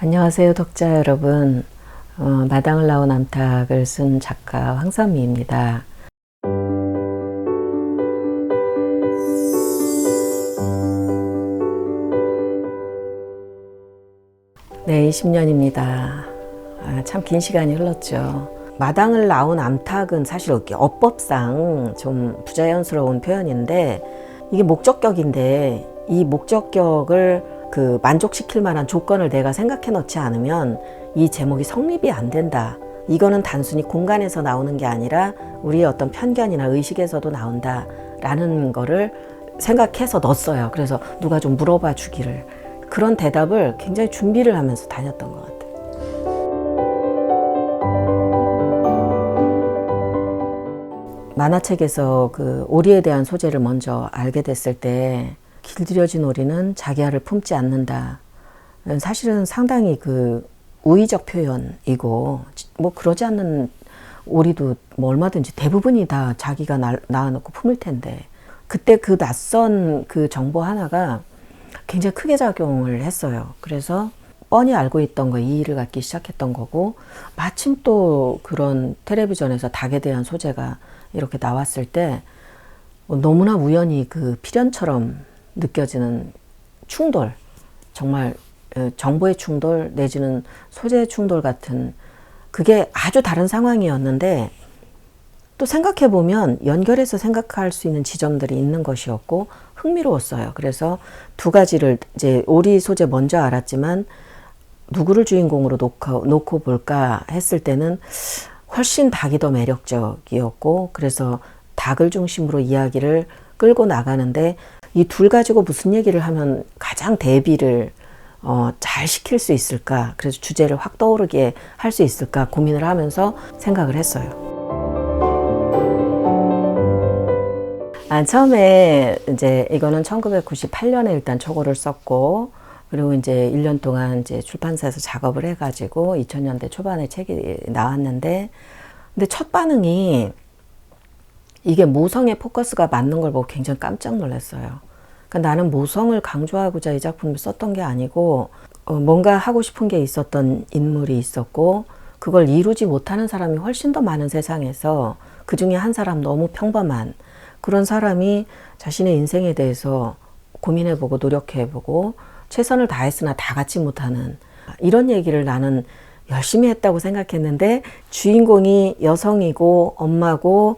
안녕하세요, 독자 여러분. 마당을 나온 암탉을 쓴 작가 황선미입니다. 네, 20년입니다. 참 긴 시간이 흘렀죠. 마당을 나온 암탉은 사실 어법상 좀 부자연스러운 표현인데, 이게 목적격인데 이 목적격을 만족시킬 만한 조건을 내가 생각해 놓지 않으면 이 제목이 성립이 안 된다. 이거는 단순히 공간에서 나오는 게 아니라 우리의 어떤 편견이나 의식에서도 나온다 라는 거를 생각해서 넣었어요. 그래서 누가 좀 물어봐 주기를. 그런 대답을 굉장히 준비를 하면서 다녔던 것 같아요. 만화책에서 그 오리에 대한 소재를 먼저 알게 됐을 때, 길들여진 오리는 자기알을 품지 않는다. 사실은 상당히 우의적 표현이고, 뭐 그러지 않는 오리도 뭐 얼마든지 대부분이 다 자기가 낳아놓고 품을 텐데, 그때 그 낯선 그 정보 하나가 굉장히 크게 작용을 했어요. 그래서 뻔히 알고 있던 거 이의를 갖기 시작했던 거고, 마침 또 그런 텔레비전에서 닭에 대한 소재가 이렇게 나왔을 때 너무나 우연히 그 필연처럼 느껴지는 충돌, 정말 정보의 충돌 내지는 소재의 충돌 같은, 그게 아주 다른 상황이었는데 또 생각해보면 연결해서 생각할 수 있는 지점들이 있는 것이었고 흥미로웠어요. 그래서 두 가지를, 이제 오리 소재 먼저 알았지만 누구를 주인공으로 놓고 볼까 했을 때는 훨씬 닭이 더 매력적이었고, 그래서 닭을 중심으로 이야기를 끌고 나가는데 이 둘 가지고 무슨 얘기를 하면 가장 대비를 잘 시킬 수 있을까, 그래서 주제를 확 떠오르게 할 수 있을까 고민을 하면서 생각을 했어요. 처음에 이제 이거는 1998년에 일단 초고를 썼고, 그리고 이제 1년 동안 이제 출판사에서 작업을 해가지고 2000년대 초반에 책이 나왔는데, 근데 첫 반응이 이게 모성의 포커스가 맞는 걸 보고 굉장히 깜짝 놀랐어요. 그러니까 나는 모성을 강조하고자 이 작품을 썼던 게 아니고, 뭔가 하고 싶은 게 있었던 인물이 있었고, 그걸 이루지 못하는 사람이 훨씬 더 많은 세상에서 그 중에 한 사람, 너무 평범한 그런 사람이 자신의 인생에 대해서 고민해보고 노력해보고 최선을 다했으나 다 갖지 못하는, 이런 얘기를 나는 열심히 했다고 생각했는데, 주인공이 여성이고 엄마고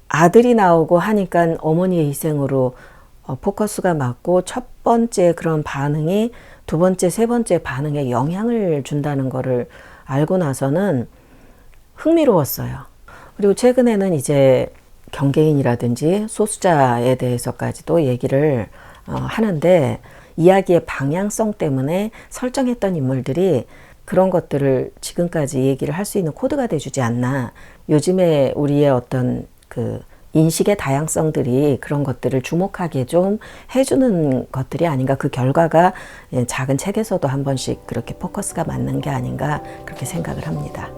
아들이 나오고 하니까 어머니의 희생으로 포커스가 맞고, 첫 번째 그런 반응이 두 번째, 세 번째 반응에 영향을 준다는 거를 알고 나서는 흥미로웠어요. 그리고 최근에는 이제 경계인이라든지 소수자에 대해서까지도 얘기를 하는데, 이야기의 방향성 때문에 설정했던 인물들이 그런 것들을 지금까지 얘기를 할 수 있는 코드가 돼주지 않나. 요즘에 우리의 어떤 인식의 다양성들이 그런 것들을 주목하게 좀 해주는 것들이 아닌가. 그 결과가 작은 책에서도 한 번씩 그렇게 포커스가 맞는 게 아닌가, 그렇게 생각을 합니다.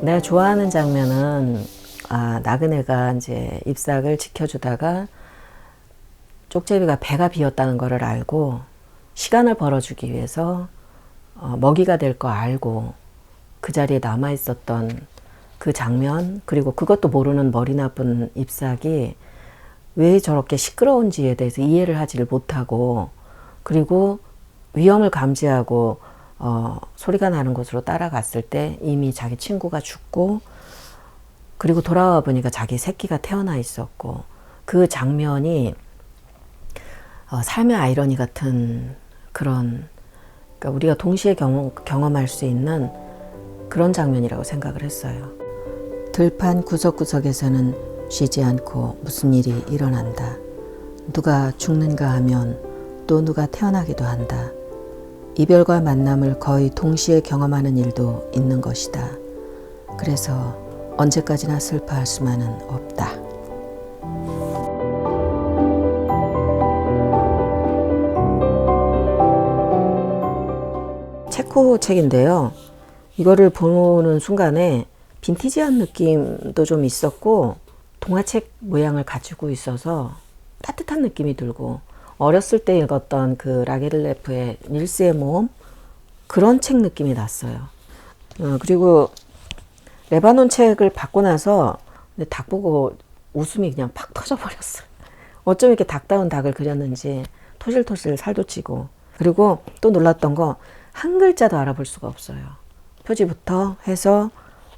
내가 좋아하는 장면은, 나그네가 이제 잎삭을 지켜주다가 쪽제비가 배가 비었다는 것을 알고 시간을 벌어주기 위해서 먹이가 될 거 알고 그 자리에 남아 있었던 그 장면, 그리고 그것도 모르는 머리 나쁜 잎삭이 왜 저렇게 시끄러운지에 대해서 이해를 하지를 못하고, 그리고 위험을 감지하고 소리가 나는 곳으로 따라갔을 때 이미 자기 친구가 죽고, 그리고 돌아와 보니까 자기 새끼가 태어나 있었고, 그 장면이 삶의 아이러니 같은 그런, 그러니까 우리가 동시에 경험할 수 있는 그런 장면이라고 생각을 했어요. 들판 구석구석에서는 쉬지 않고 무슨 일이 일어난다. 누가 죽는가 하면 또 누가 태어나기도 한다. 이별과 만남을 거의 동시에 경험하는 일도 있는 것이다. 그래서 언제까지나 슬퍼할 수만은 없다. 체코 책인데요. 이거를 보는 순간에 빈티지한 느낌도 좀 있었고, 동화책 모양을 가지고 있어서 따뜻한 느낌이 들고, 어렸을 때 읽었던 그 라겔레프의 닐스의 모험 그런 책 느낌이 났어요. 그리고 레바논 책을 받고 나서 닭 보고 웃음이 그냥 팍 터져버렸어요. 어쩜 이렇게 닭다운 닭을 그렸는지 토실토실 살도 찌고. 그리고 또 놀랐던 거 한 글자도 알아볼 수가 없어요. 표지부터 해서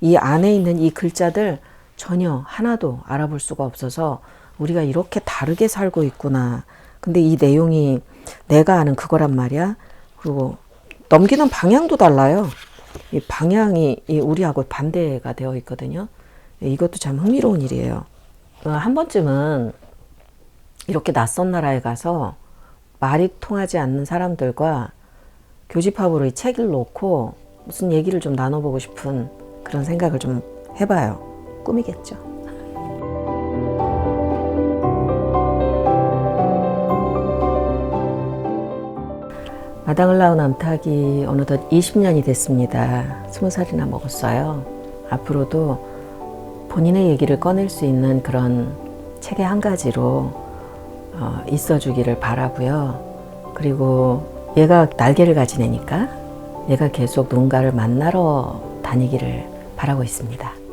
이 안에 있는 이 글자들 전혀 하나도 알아볼 수가 없어서 우리가 이렇게 다르게 살고 있구나. 근데 이 내용이 내가 아는 그거란 말이야. 그리고 넘기는 방향도 달라요. 이 방향이 우리하고 반대가 되어 있거든요. 이것도 참 흥미로운 일이에요. 한 번쯤은 이렇게 낯선 나라에 가서 말이 통하지 않는 사람들과 교집합으로 이 책을 놓고 무슨 얘기를 좀 나눠보고 싶은 그런 생각을 좀 해봐요. 꿈이겠죠. 마당을 나온 암탉이 어느덧 20년이 됐습니다. 20살이나 먹었어요. 앞으로도 본인의 얘기를 꺼낼 수 있는 그런 책의 한 가지로 있어주기를 바라고요. 그리고 얘가 날개를 가진 애니까 얘가 계속 누군가를 만나러 다니기를 바라고 있습니다.